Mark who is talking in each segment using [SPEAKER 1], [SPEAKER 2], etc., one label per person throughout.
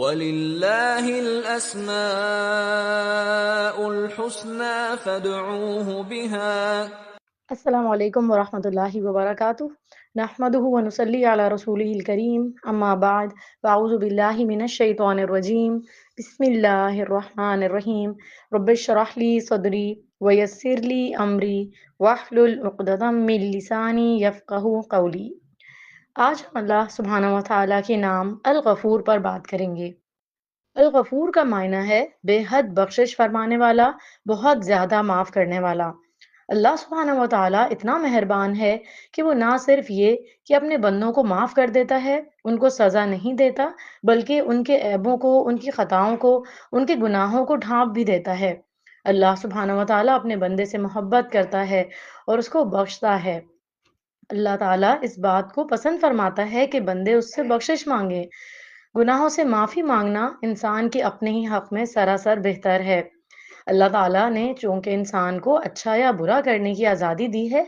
[SPEAKER 1] وَلِلَّهِ الْأَسْمَاءُ الْحُسْنَى فَادْعُوهُ بِهَا۔
[SPEAKER 2] السلام علیکم ورحمۃ اللہ وبرکاتہ، نحمدہ ونصلی علی رسولہ الکریم، اما بعد فاعوذ باللہ من الشیطان الرجیم، بسم اللہ الرحمن الرحیم، رب اشرح لی صدری ویسر لی امری واحلل عقدۃ من لسانی یفقہوا قولی۔ آج ہم اللہ سبحانہ وتعالیٰ کے نام الغفور پر بات کریں گے۔ الغفور کا معنی ہے بے حد بخشش فرمانے والا، بہت زیادہ معاف کرنے والا۔ اللہ سبحانہ و تعالیٰ اتنا مہربان ہے کہ وہ نہ صرف یہ کہ اپنے بندوں کو معاف کر دیتا ہے، ان کو سزا نہیں دیتا، بلکہ ان کے عیبوں کو، ان کی خطاؤں کو، ان کے گناہوں کو ڈھانپ بھی دیتا ہے۔ اللہ سبحانہ و تعالیٰ اپنے بندے سے محبت کرتا ہے اور اس کو بخشتا ہے۔ اللہ تعالیٰ اس بات کو پسند فرماتا ہے کہ بندے اس سے بخشش مانگیں۔ گناہوں سے معافی مانگنا انسان کے اپنے ہی حق میں سراسر بہتر ہے۔ اللہ تعالیٰ نے چونکہ انسان کو اچھا یا برا کرنے کی آزادی دی ہے،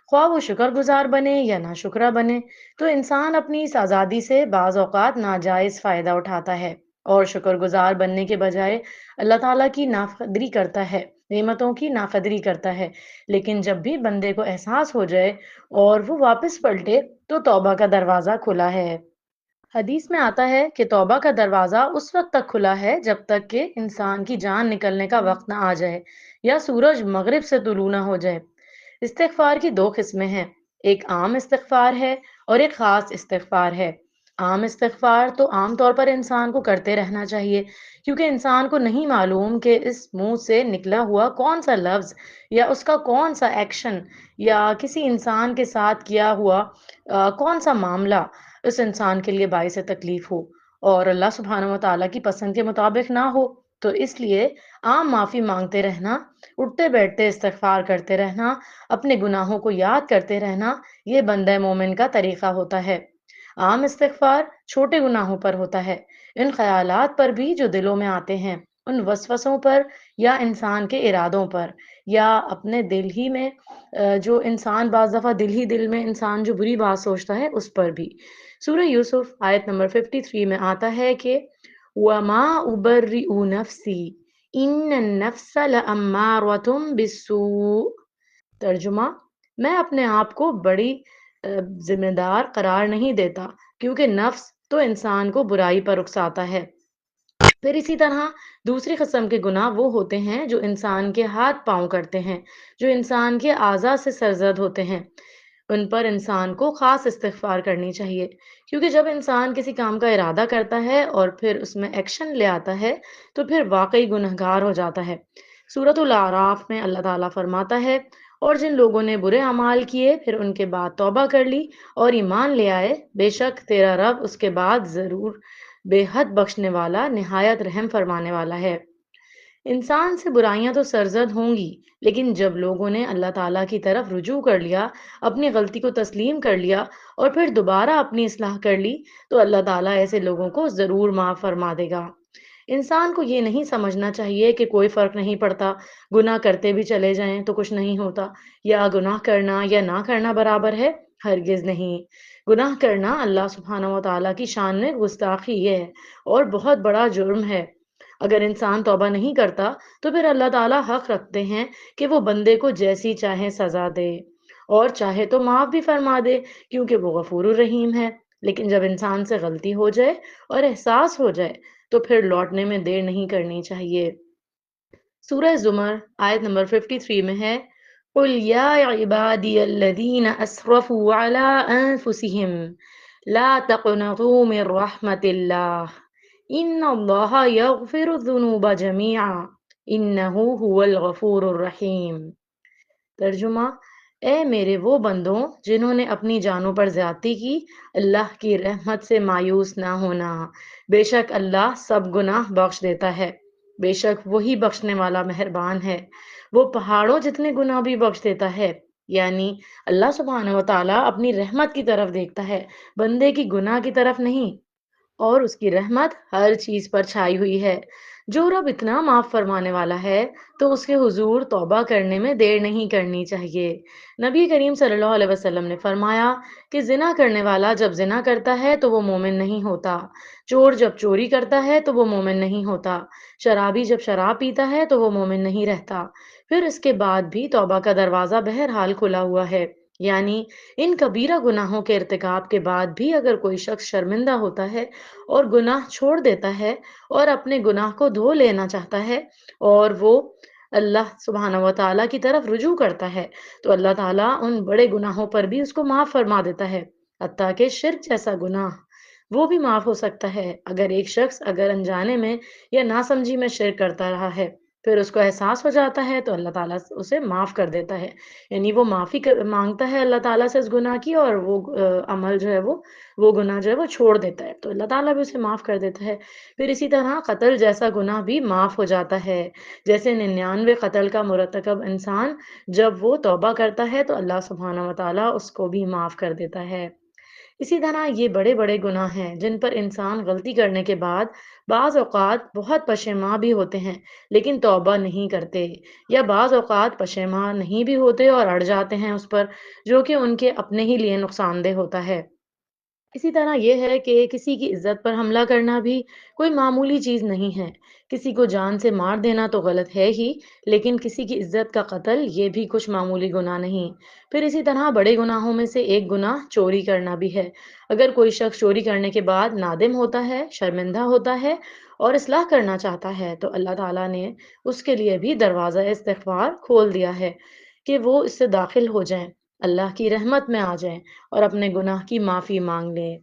[SPEAKER 2] خواہ وہ شکر گزار بنے یا ناشکرہ بنے، تو انسان اپنی اس آزادی سے بعض اوقات ناجائز فائدہ اٹھاتا ہے اور شکر گزار بننے کے بجائے اللہ تعالیٰ کی ناقدری کرتا ہے، نعمتوں کی ناقدری کرتا ہے۔ لیکن جب بھی بندے کو احساس ہو جائے اور وہ واپس پلٹے تو توبہ کا دروازہ کھلا ہے۔ حدیث میں آتا ہے کہ توبہ کا دروازہ اس وقت تک کھلا ہے جب تک کہ انسان کی جان نکلنے کا وقت نہ آ جائے یا سورج مغرب سے طلوع نہ ہو جائے۔ استغفار کی دو قسمیں ہیں، ایک عام استغفار ہے اور ایک خاص استغفار ہے۔ عام استغفار تو عام طور پر انسان کو کرتے رہنا چاہیے، کیونکہ انسان کو نہیں معلوم کہ اس منہ سے نکلا ہوا کون سا لفظ یا اس کا کون سا ایکشن یا کسی انسان کے ساتھ کیا ہوا کون سا معاملہ اس انسان کے لیے باعث تکلیف ہو اور اللہ سبحانہ و تعالیٰ کی پسند کے مطابق نہ ہو۔ تو اس لیے عام معافی مانگتے رہنا، اٹھتے بیٹھتے استغفار کرتے رہنا، اپنے گناہوں کو یاد کرتے رہنا، یہ بندہ مومن کا طریقہ ہوتا ہے۔ عام استغفار چھوٹے گناہوں پر ہوتا ہے، ان خیالات پر بھی جو دلوں میں آتے ہیں، ان وسوسوں پر یا انسان کے ارادوں پر یا اپنے دل ہی میں جو انسان بعض دفعہ دل میں انسان جو بری بات سوچتا ہے اس پر بھی۔ سورہ یوسف آیت نمبر 53 میں آتا ہے کہ وَمَا أُبَرِّئُ نَفْسِي إِنَّ النَّفْسَ لَأَمَّارَةٌ بِالسُّوءِ۔ ترجمہ: میں اپنے آپ کو بڑی ذمہ دار قرار نہیں دیتا، کیونکہ نفس تو انسان کو برائی پر اکساتا ہے۔ پھر اسی طرح دوسری قسم کے گناہ وہ ہوتے ہیں جو انسان کے ہاتھ پاؤں کرتے ہیں، جو انسان کے اعضاء سے سرزد ہوتے ہیں، ان پر انسان کو خاص استغفار کرنی چاہیے، کیونکہ جب انسان کسی کام کا ارادہ کرتا ہے اور پھر اس میں ایکشن لے آتا ہے تو پھر واقعی گنہگار ہو جاتا ہے۔ سورۃ الاعراف میں اللہ تعالیٰ فرماتا ہے، اور جن لوگوں نے برے اعمال کیے پھر ان کے بعد توبہ کر لی اور ایمان لے آئے، بے شک تیرا رب اس کے بعد ضرور بے حد بخشنے والا، نہایت رحم فرمانے والا ہے۔ انسان سے برائیاں تو سرزد ہوں گی، لیکن جب لوگوں نے اللہ تعالیٰ کی طرف رجوع کر لیا، اپنی غلطی کو تسلیم کر لیا اور پھر دوبارہ اپنی اصلاح کر لی، تو اللہ تعالیٰ ایسے لوگوں کو ضرور معاف فرما دے گا۔ انسان کو یہ نہیں سمجھنا چاہیے کہ کوئی فرق نہیں پڑتا، گناہ کرتے بھی چلے جائیں تو کچھ نہیں ہوتا، یا گناہ کرنا یا نہ کرنا برابر ہے، ہرگز نہیں۔ گناہ کرنا اللہ سبحانہ و تعالیٰ کی شان میں گستاخی ہے اور بہت بڑا جرم ہے۔ اگر انسان توبہ نہیں کرتا تو پھر اللہ تعالیٰ حق رکھتے ہیں کہ وہ بندے کو جیسی چاہے سزا دے اور چاہے تو معاف بھی فرما دے، کیونکہ وہ غفور الرحیم ہے۔ لیکن جب انسان سے غلطی ہو جائے اور احساس ہو جائے تو پھر لوٹنے میں دیر نہیں کرنی چاہیے۔ سورہ زمر آیت نمبر 53 میں ہے، قُلْ يَا عِبَادِيَ الَّذِينَ أَسْرَفُوا عَلَىٰ أَنفُسِهِمْ لَا تَقْنَطُوا مِن رَحْمَةِ اللَّهِ إِنَّ اللَّهَ يَغْفِرُ الذُّنُوبَ جَمِيعًا إِنَّهُ هُوَ الْغَفُورُ الرَّحِيمُ۔ ترجمہ: اے میرے وہ بندوں جنہوں نے اپنی جانوں پر زیادتی کی، اللہ کی رحمت سے مایوس نہ ہونا، بے شک اللہ سب گناہ بخش دیتا ہے، بے شک وہی بخشنے والا مہربان ہے۔ وہ پہاڑوں جتنے گناہ بھی بخش دیتا ہے، یعنی اللہ سبحانہ و تعالیٰ اپنی رحمت کی طرف دیکھتا ہے، بندے کی گناہ کی طرف نہیں، اور اس کی رحمت ہر چیز پر چھائی ہوئی ہے۔ جو رب اتنا معاف فرمانے والا ہے تو اس کے حضور توبہ کرنے میں دیر نہیں کرنی چاہیے۔ نبی کریم صلی اللہ علیہ وسلم نے فرمایا کہ زنا کرنے والا جب زنا کرتا ہے تو وہ مومن نہیں ہوتا، چور جب چوری کرتا ہے تو وہ مومن نہیں ہوتا، شرابی جب شراب پیتا ہے تو وہ مومن نہیں رہتا، پھر اس کے بعد بھی توبہ کا دروازہ بہرحال کھلا ہوا ہے۔ یعنی ان کبیرہ گناہوں کے ارتکاب کے بعد بھی اگر کوئی شخص شرمندہ ہوتا ہے اور گناہ چھوڑ دیتا ہے اور اپنے گناہ کو دھو لینا چاہتا ہے اور وہ اللہ سبحانہ و تعالیٰ کی طرف رجوع کرتا ہے تو اللہ تعالیٰ ان بڑے گناہوں پر بھی اس کو معاف فرما دیتا ہے، حتیٰ کہ شرک جیسا گناہ وہ بھی معاف ہو سکتا ہے۔ اگر ایک شخص اگر انجانے میں یا ناسمجھی میں شرک کرتا رہا ہے پھر اس کو احساس ہو جاتا ہے تو اللہ تعالیٰ اسے معاف کر دیتا ہے، یعنی وہ معافی مانگتا ہے اللہ تعالیٰ سے اس گناہ کی اور وہ عمل جو ہے وہ گناہ جو ہے وہ چھوڑ دیتا ہے تو اللہ تعالیٰ بھی اسے معاف کر دیتا ہے۔ پھر اسی طرح قتل جیسا گناہ بھی معاف ہو جاتا ہے، جیسے 99 قتل کا مرتکب انسان جب وہ توبہ کرتا ہے تو اللہ سبحانہ و تعالیٰ اس کو بھی معاف کر دیتا ہے۔ اسی طرح یہ بڑے بڑے گناہ ہیں جن پر انسان غلطی کرنے کے بعد بعض اوقات بہت پشیماں بھی ہوتے ہیں لیکن توبہ نہیں کرتے، یا بعض اوقات پشیماں نہیں بھی ہوتے اور اڑ جاتے ہیں اس پر، جو کہ ان کے اپنے ہی لیے نقصان دہ ہوتا ہے۔ اسی طرح یہ ہے کہ کسی کی عزت پر حملہ کرنا بھی کوئی معمولی چیز نہیں ہے، کسی کو جان سے مار دینا تو غلط ہے ہی، لیکن کسی کی عزت کا قتل یہ بھی کچھ معمولی گناہ نہیں۔ پھر اسی طرح بڑے گناہوں میں سے ایک گناہ چوری کرنا بھی ہے۔ اگر کوئی شخص چوری کرنے کے بعد نادم ہوتا ہے، شرمندہ ہوتا ہے اور اصلاح کرنا چاہتا ہے تو اللہ تعالیٰ نے اس کے لیے بھی دروازہ استغفار کھول دیا ہے کہ وہ اس سے داخل ہو جائیں، اللہ کی رحمت میں آ جائیں اور اپنے گناہ کی معافی مانگ لیں۔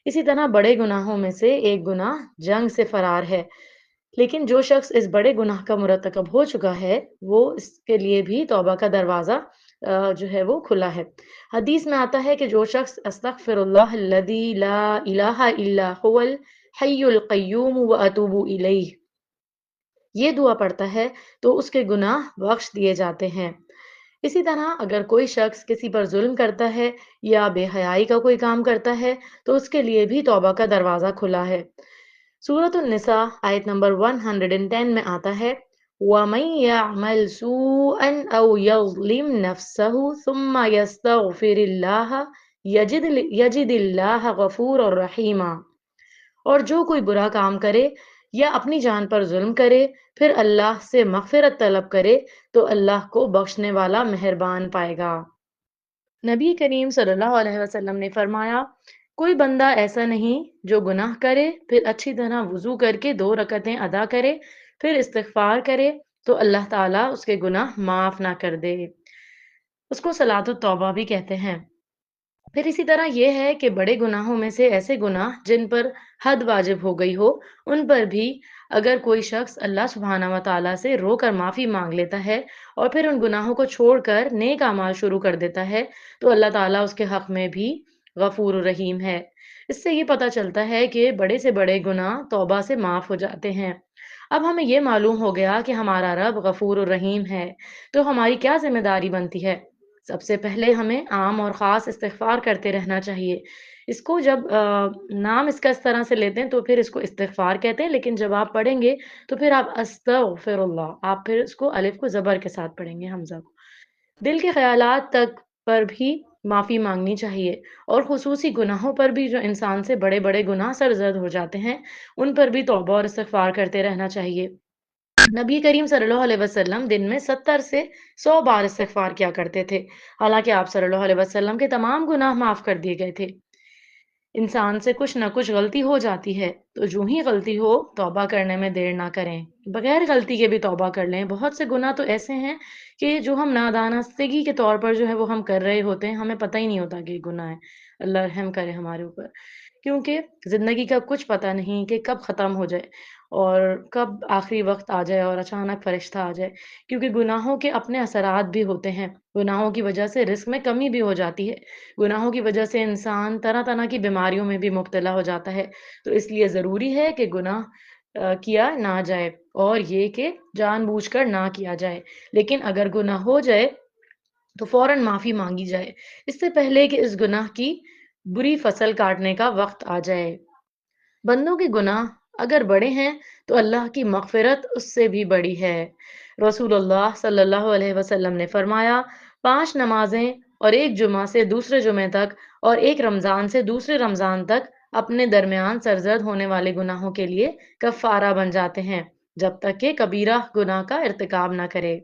[SPEAKER 2] اسی طرح بڑے گناہوں میں سے ایک گناہ جنگ سے فرار ہے، لیکن جو شخص اس بڑے گناہ کا مرتکب ہو چکا ہے وہ اس کے لیے بھی توبہ کا دروازہ جو ہے وہ کھلا ہے۔ حدیث میں آتا ہے کہ جو شخص استغفر اللہ الذی لا الہ الا هو الحی القیوم واتوب الیہ یہ دعا پڑھتا ہے تو اس کے گناہ بخش دیے جاتے ہیں۔ اسی طرح اگر کوئی شخص کسی پر ظلم کرتا ہے یا بے حیائی کا کوئی کام کرتا ہے تو اس کے لیے بھی توبہ کا دروازہ کھلا ہے۔ سورۃ النساء آیت نمبر 110 میں آتا ہے وَمَن يَعْمَلْ سُوءًا أَوْ يَظْلِمْ نَفْسَهُ ثُمَّ يَسْتَغْفِرِ اللَّهَ يَجِدِ اللَّهَ غَفُورًا رَحِيمًا، اور جو کوئی برا کام کرے یا اپنی جان پر ظلم کرے پھر اللہ سے مغفرت طلب کرے تو اللہ کو بخشنے والا مہربان پائے گا۔ نبی کریم صلی اللہ علیہ وسلم نے فرمایا کوئی بندہ ایسا نہیں جو گناہ کرے پھر اچھی طرح وضو کر کے 2 رکعتیں ادا کرے پھر استغفار کرے تو اللہ تعالیٰ اس کے گناہ معاف نہ کر دے۔ اس کو صلاۃ التوبہ بھی کہتے ہیں۔ پھر اسی طرح یہ ہے کہ بڑے گناہوں میں سے ایسے گناہ جن پر حد واجب ہو گئی ہو ان پر بھی اگر کوئی شخص اللہ سبحانہ و تعالیٰ سے رو کر معافی مانگ لیتا ہے اور پھر ان گناہوں کو چھوڑ کر نیک اعمال شروع کر دیتا ہے تو اللہ تعالیٰ اس کے حق میں بھی غفور الرحیم ہے۔ اس سے یہ پتہ چلتا ہے کہ بڑے سے بڑے گناہ توبہ سے معاف ہو جاتے ہیں۔ اب ہمیں یہ معلوم ہو گیا کہ ہمارا رب غفور الرحیم ہے تو ہماری کیا ذمہ داری بنتی ہے؟ سب سے پہلے ہمیں عام اور خاص استغفار کرتے رہنا چاہیے۔ اس کو جب نام اس کا اس طرح سے لیتے ہیں تو پھر اس کو استغفار کہتے ہیں، لیکن جب آپ پڑھیں گے تو پھر آپ استغفر اللہ، آپ پھر اس کو الف کو زبر کے ساتھ پڑھیں گے، حمزہ کو۔ دل کے خیالات تک پر بھی معافی مانگنی چاہیے، اور خصوصی گناہوں پر بھی جو انسان سے بڑے بڑے گناہ سرزد ہو جاتے ہیں ان پر بھی توبہ اور استغفار کرتے رہنا چاہیے۔ نبی کریم صلی اللہ علیہ وسلم دن میں 70 سے 100 بار استغفار کیا کرتے تھے، حالانکہ آپ صلی اللہ علیہ وسلم کے تمام گناہ معاف کر دیے گئے تھے۔ انسان سے کچھ نہ کچھ غلطی ہو جاتی ہے تو جو ہی غلطی ہو توبہ کرنے میں دیر نہ کریں، بغیر غلطی کے بھی توبہ کر لیں۔ بہت سے گناہ تو ایسے ہیں کہ جو ہم نادانستگی کے طور پر جو ہے وہ ہم کر رہے ہوتے ہیں، ہمیں پتہ ہی نہیں ہوتا کہ یہ گناہ ہے۔ اللہ رحم کرے ہمارے اوپر، کیونکہ زندگی کا کچھ پتہ نہیں کہ کب ختم ہو جائے اور کب آخری وقت آ جائے اور اچانک فرشتہ آ جائے، کیونکہ گناہوں کے اپنے اثرات بھی ہوتے ہیں۔ گناہوں کی وجہ سے رزق میں کمی بھی ہو جاتی ہے، گناہوں کی وجہ سے انسان طرح طرح کی بیماریوں میں بھی مبتلا ہو جاتا ہے، تو اس لیے ضروری ہے کہ گناہ کیا نہ جائے، اور یہ کہ جان بوجھ کر نہ کیا جائے، لیکن اگر گناہ ہو جائے تو فوراً معافی مانگی جائے، اس سے پہلے کہ اس گناہ کی بری فصل کاٹنے کا وقت آ جائے۔ بندوں کے گناہ اگر بڑے ہیں تو اللہ کی مغفرت اس سے بھی بڑی ہے۔ رسول اللہ صلی اللہ علیہ وسلم نے فرمایا، 5 نمازیں اور ایک جمعہ سے دوسرے جمعے تک اور ایک رمضان سے دوسرے رمضان تک اپنے درمیان سرزد ہونے والے گناہوں کے لیے کفارہ بن جاتے ہیں، جب تک کہ کبیرہ گناہ کا ارتکاب نہ کرے۔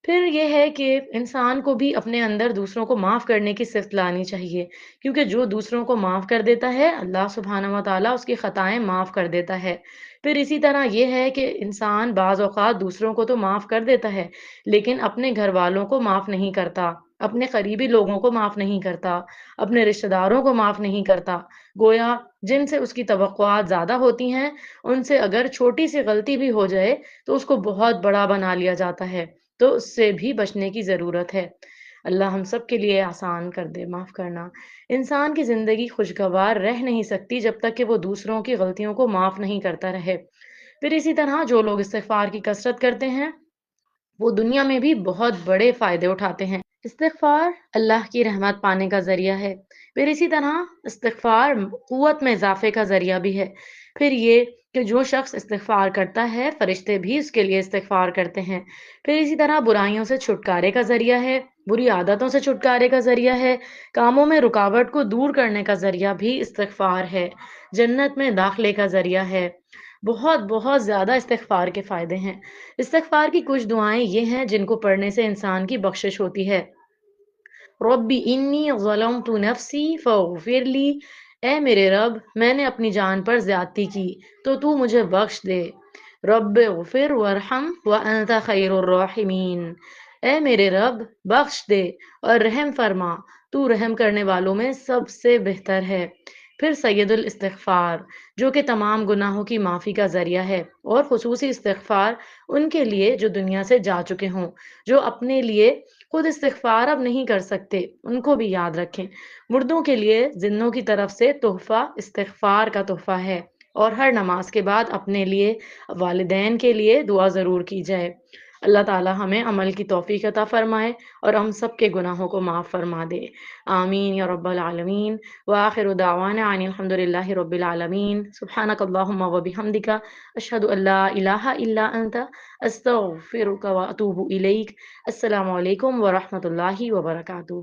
[SPEAKER 2] پھر یہ ہے کہ انسان کو بھی اپنے اندر دوسروں کو معاف کرنے کی صفت لانی چاہیے، کیونکہ جو دوسروں کو معاف کر دیتا ہے اللہ سبحانہ و تعالیٰ اس کی خطائیں معاف کر دیتا ہے۔ پھر اسی طرح یہ ہے کہ انسان بعض اوقات دوسروں کو تو معاف کر دیتا ہے، لیکن اپنے گھر والوں کو معاف نہیں کرتا، اپنے قریبی لوگوں کو معاف نہیں کرتا، اپنے رشتہ داروں کو معاف نہیں کرتا۔ گویا جن سے اس کی توقعات زیادہ ہوتی ہیں، ان سے اگر چھوٹی سی غلطی بھی ہو جائے تو اس کو بہت بڑا بنا لیا جاتا ہے، تو اس سے بھی بچنے کی ضرورت ہے۔ اللہ ہم سب کے لیے آسان کر دے معاف کرنا۔ انسان کی زندگی خوشگوار رہ نہیں سکتی جب تک کہ وہ دوسروں کی غلطیوں کو معاف نہیں کرتا رہے۔ پھر اسی طرح جو لوگ استغفار کی کثرت کرتے ہیں وہ دنیا میں بھی بہت بڑے فائدے اٹھاتے ہیں۔ استغفار اللہ کی رحمت پانے کا ذریعہ ہے۔ پھر اسی طرح استغفار قوت میں اضافے کا ذریعہ بھی ہے۔ پھر یہ کہ جو شخص استغفار کرتا ہے فرشتے بھی اس کے لیے استغفار کرتے ہیں۔ پھر اسی طرح برائیوں سے چھٹکارے کا ذریعہ ہے، بری عادتوں سے چھٹکارے کا ذریعہ ہے، کاموں میں رکاوٹ کو دور کرنے کا ذریعہ بھی استغفار ہے، جنت میں داخلے کا ذریعہ ہے۔ بہت بہت زیادہ استغفار کے فائدے ہیں۔ استغفار کی کچھ دعائیں یہ ہیں جن کو پڑھنے سے انسان کی بخشش ہوتی ہے۔ ربی انی ظلمت نفسی فاغفر لی، اے میرے رب میں نے اپنی جان پر زیادتی کی تو تو مجھے بخش دے۔ رب اغفر وارحم وانت خیر الراحمین، اے میرے رب بخش دے اور رحم فرما، تو رحم کرنے والوں میں سب سے بہتر ہے۔ پھر سید الاستغفار جو کہ تمام گناہوں کی معافی کا ذریعہ ہے، اور خصوصی استغفار ان کے لیے جو دنیا سے جا چکے ہوں، جو اپنے لیے خود استغفار اب نہیں کر سکتے، ان کو بھی یاد رکھیں۔ مردوں کے لیے زندوں کی طرف سے تحفہ استغفار کا تحفہ ہے، اور ہر نماز کے بعد اپنے لیے، والدین کے لیے دعا ضرور کی جائے۔ اللہ تعالی ہمیں عمل کی توفیق عطا فرمائے اور ہم سب کے گناہوں کو معاف فرما دے۔ آمین یا رب العالمین۔ وآخر دعوانا عن الحمد للہ رب العالمین۔ سبحانک اللہم و بحمدک، اشہد ان لا الہ الا انت، استغفرک و اتوب الیک۔ السلام علیکم ورحمۃ اللہ وبرکاتہ۔